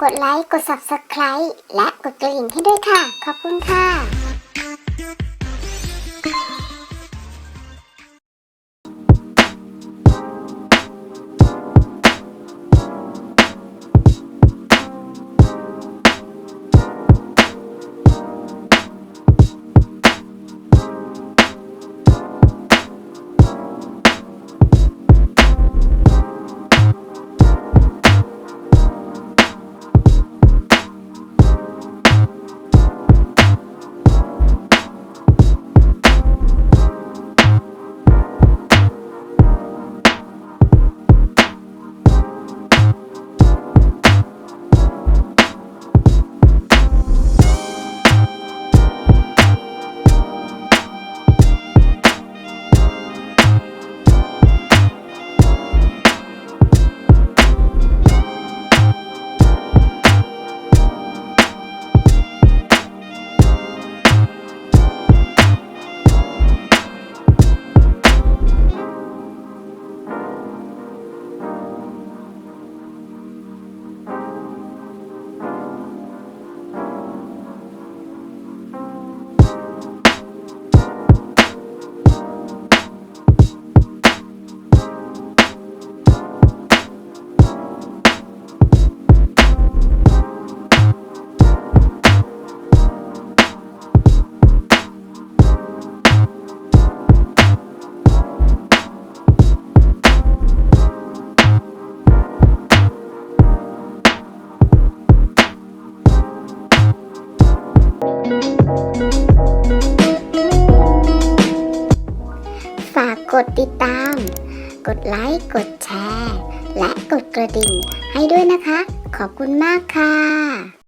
กดไลค์ กด Subscribe และกดกระดิ่งให้ด้วยค่ะ ขอบคุณค่ะฝากกดติดตาม กดไลค์ กดแชร์ และกดกระดิ่งให้ด้วยนะคะ ขอบคุณมากค่ะ